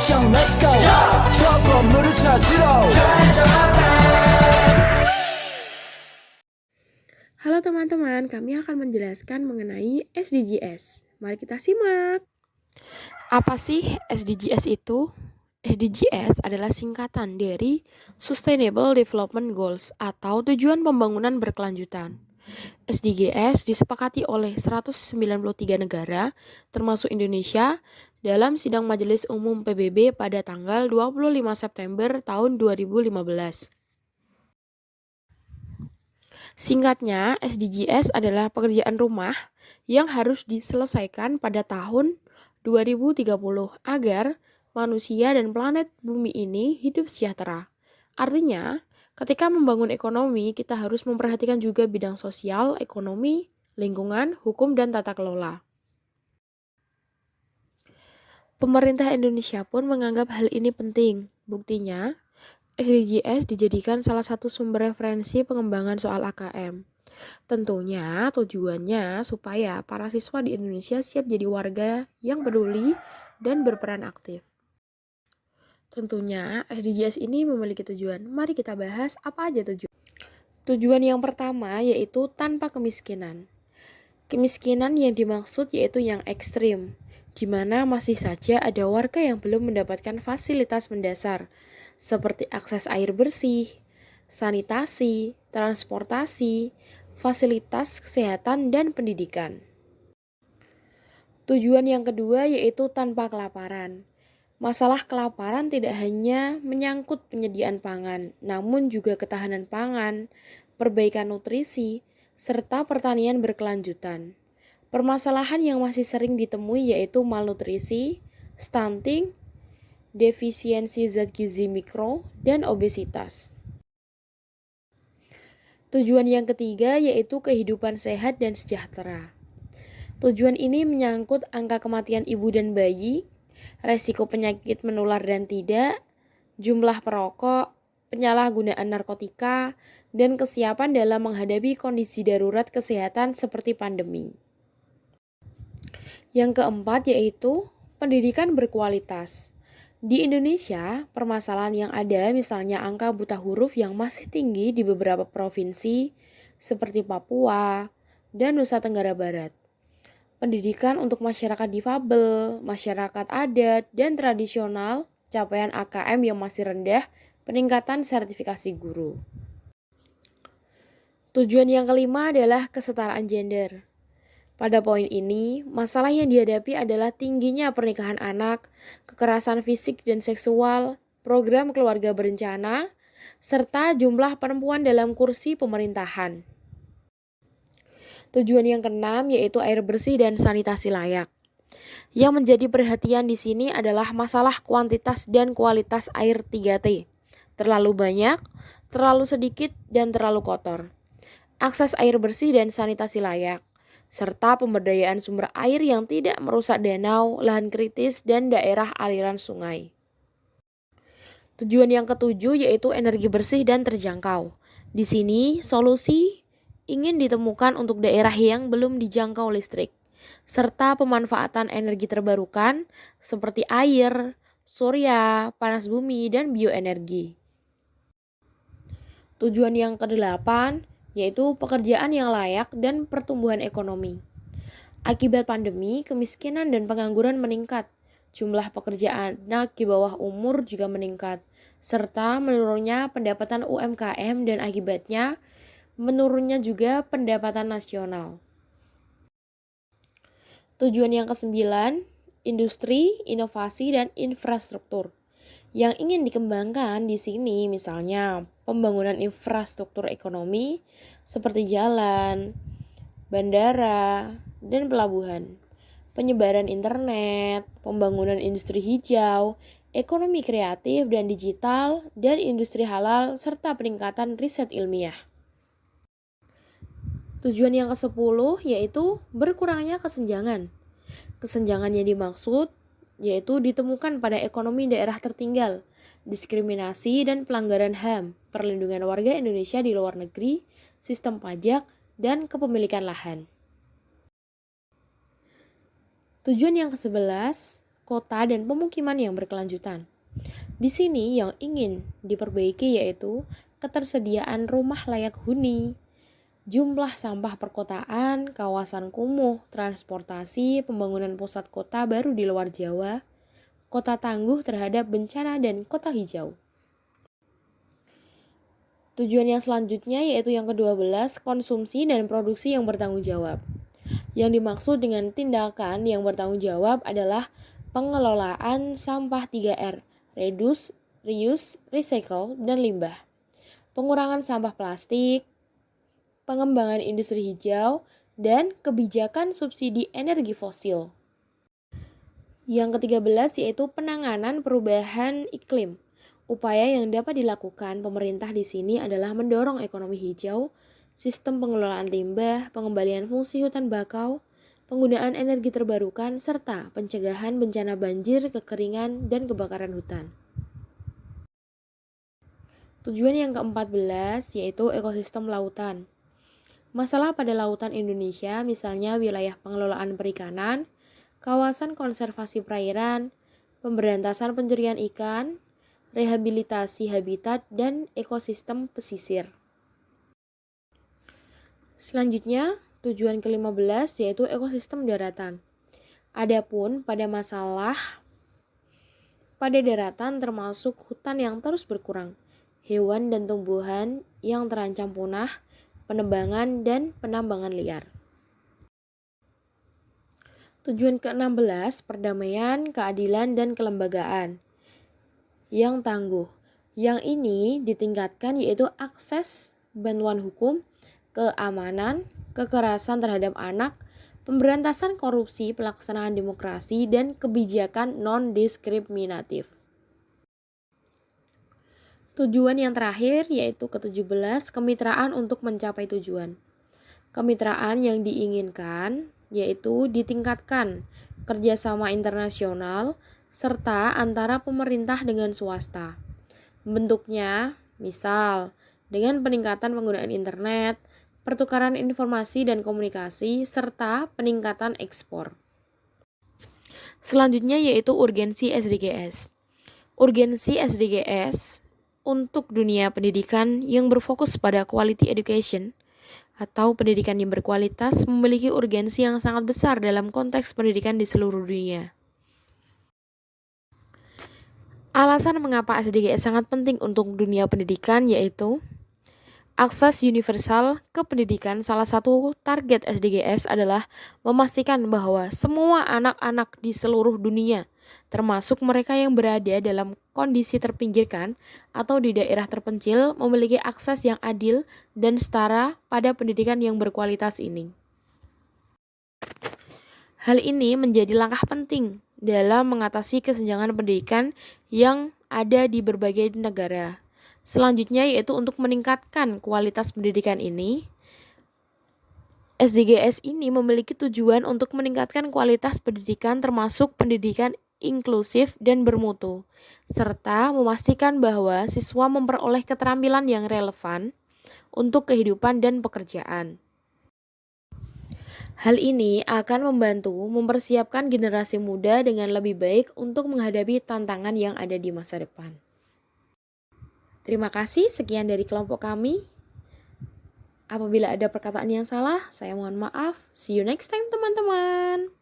action let's go 저 건물을 찾으러 Halo teman-teman, kami akan menjelaskan mengenai SDGs. Mari kita simak. Apa sih SDGs itu? SDGs adalah singkatan dari Sustainable Development Goals atau tujuan pembangunan berkelanjutan. SDGs disepakati oleh 193 negara, termasuk Indonesia, dalam sidang Majelis Umum PBB pada tanggal 25 September tahun 2015. Singkatnya, SDGs adalah pekerjaan rumah yang harus diselesaikan pada tahun 2030 agar manusia dan planet bumi ini hidup sejahtera. Artinya, ketika membangun ekonomi, kita harus memperhatikan juga bidang sosial, ekonomi, lingkungan, hukum, dan tata kelola. Pemerintah Indonesia pun menganggap hal ini penting. Buktinya, SDGs dijadikan salah satu sumber referensi pengembangan soal AKM. Tentunya tujuannya supaya para siswa di Indonesia siap jadi warga yang peduli dan berperan aktif. Tentunya SDGs ini memiliki tujuan. Mari kita bahas apa aja tujuan. Tujuan yang pertama yaitu tanpa kemiskinan. Kemiskinan yang dimaksud yaitu yang ekstrim, di mana masih saja ada warga yang belum mendapatkan fasilitas mendasar, seperti akses air bersih, sanitasi, transportasi, fasilitas kesehatan, dan pendidikan. Tujuan yang kedua yaitu tanpa kelaparan. Masalah kelaparan tidak hanya menyangkut penyediaan pangan, namun juga ketahanan pangan, perbaikan nutrisi, serta pertanian berkelanjutan. Permasalahan yang masih sering ditemui yaitu malnutrisi, stunting, defisiensi zat gizi mikro, dan obesitas. Tujuan yang ketiga yaitu kehidupan sehat dan sejahtera. Tujuan ini menyangkut angka kematian ibu dan bayi, resiko penyakit menular dan tidak, jumlah perokok, penyalahgunaan narkotika, dan kesiapan dalam menghadapi kondisi darurat kesehatan seperti pandemi. Yang keempat yaitu pendidikan berkualitas. Di Indonesia, permasalahan yang ada misalnya angka buta huruf yang masih tinggi di beberapa provinsi seperti Papua dan Nusa Tenggara Barat. Pendidikan untuk masyarakat difabel, masyarakat adat, dan tradisional, capaian AKM yang masih rendah, peningkatan sertifikasi guru. Tujuan yang kelima adalah kesetaraan gender. Pada poin ini, masalah yang dihadapi adalah tingginya pernikahan anak, kekerasan fisik dan seksual, program keluarga berencana, serta jumlah perempuan dalam kursi pemerintahan. Tujuan yang keenam yaitu air bersih dan sanitasi layak. Yang menjadi perhatian di sini adalah masalah kuantitas dan kualitas air 3T. Terlalu banyak, terlalu sedikit, dan terlalu kotor. Akses air bersih dan sanitasi layak, serta pemberdayaan sumber air yang tidak merusak danau, lahan kritis, dan daerah aliran sungai. Tujuan yang ketujuh yaitu energi bersih dan terjangkau. Di sini, solusi ingin ditemukan untuk daerah yang belum dijangkau listrik, serta pemanfaatan energi terbarukan seperti air, surya, panas bumi, dan bioenergi. Tujuan yang kedelapan yaitu pekerjaan yang layak dan pertumbuhan ekonomi. Akibat pandemi, kemiskinan dan pengangguran meningkat. Jumlah pekerjaan anak di bawah umur juga meningkat, serta menurunnya pendapatan UMKM dan akibatnya menurunnya juga pendapatan nasional. Tujuan yang kesembilan, industri, inovasi, dan infrastruktur. Yang ingin dikembangkan di sini misalnya pembangunan infrastruktur ekonomi seperti jalan, bandara, dan pelabuhan, penyebaran internet, pembangunan industri hijau, ekonomi kreatif dan digital, dan industri halal, serta peningkatan riset ilmiah. Tujuan yang ke-10 yaitu berkurangnya kesenjangan. Kesenjangan yang dimaksud yaitu ditemukan pada ekonomi daerah tertinggal, diskriminasi dan pelanggaran HAM, perlindungan warga Indonesia di luar negeri, sistem pajak, dan kepemilikan lahan. Tujuan yang ke-11, kota dan pemukiman yang berkelanjutan. Di sini yang ingin diperbaiki yaitu ketersediaan rumah layak huni, jumlah sampah perkotaan, kawasan kumuh, transportasi, pembangunan pusat kota baru di luar Jawa, kota tangguh terhadap bencana, dan kota hijau. Tujuan yang selanjutnya yaitu yang ke-12, konsumsi dan produksi yang bertanggung jawab. Yang dimaksud dengan tindakan yang bertanggung jawab adalah pengelolaan sampah 3R, reduce, reuse, recycle, dan limbah. Pengurangan sampah plastik, pengembangan industri hijau, dan kebijakan subsidi energi fosil. Yang ke-13 yaitu penanganan perubahan iklim. Upaya yang dapat dilakukan pemerintah di sini adalah mendorong ekonomi hijau, sistem pengelolaan limbah, pengembalian fungsi hutan bakau, penggunaan energi terbarukan, serta pencegahan bencana banjir, kekeringan, dan kebakaran hutan. Tujuan yang ke-14 yaitu ekosistem lautan. Masalah pada lautan Indonesia misalnya wilayah pengelolaan perikanan, kawasan konservasi perairan, pemberantasan pencurian ikan, rehabilitasi habitat, dan ekosistem pesisir. Selanjutnya, tujuan ke-15 yaitu ekosistem daratan. Adapun pada masalah pada daratan termasuk hutan yang terus berkurang, hewan dan tumbuhan yang terancam punah, penebangan dan penambangan liar. Tujuan ke-16, perdamaian, keadilan, dan kelembagaan yang tangguh. Yang ini ditingkatkan yaitu akses bantuan hukum, keamanan, kekerasan terhadap anak, pemberantasan korupsi, pelaksanaan demokrasi, dan kebijakan non-diskriminatif. Tujuan yang terakhir yaitu ke-17, kemitraan untuk mencapai tujuan. Kemitraan yang diinginkan yaitu ditingkatkan kerjasama internasional serta antara pemerintah dengan swasta. Bentuknya, misal, dengan peningkatan penggunaan internet, pertukaran informasi dan komunikasi, serta peningkatan ekspor. Selanjutnya yaitu urgensi SDGs. Urgensi SDGs untuk dunia pendidikan yang berfokus pada quality education atau pendidikan yang berkualitas memiliki urgensi yang sangat besar dalam konteks pendidikan di seluruh dunia. Alasan mengapa SDGs sangat penting untuk dunia pendidikan yaitu akses universal ke pendidikan. Salah satu target SDGs adalah memastikan bahwa semua anak-anak di seluruh dunia, termasuk mereka yang berada dalam kondisi terpinggirkan atau di daerah terpencil, memiliki akses yang adil dan setara pada pendidikan yang berkualitas ini. Hal ini menjadi langkah penting dalam mengatasi kesenjangan pendidikan yang ada di berbagai negara. Selanjutnya yaitu untuk meningkatkan kualitas pendidikan ini. SDGs ini memiliki tujuan untuk meningkatkan kualitas pendidikan termasuk pendidikan inklusif dan bermutu, serta memastikan bahwa siswa memperoleh keterampilan yang relevan untuk kehidupan dan pekerjaan. Hal ini akan membantu mempersiapkan generasi muda dengan lebih baik untuk menghadapi tantangan yang ada di masa depan. Terima kasih, sekian dari kelompok kami. Apabila ada perkataan yang salah, saya mohon maaf. See you next time, teman-teman.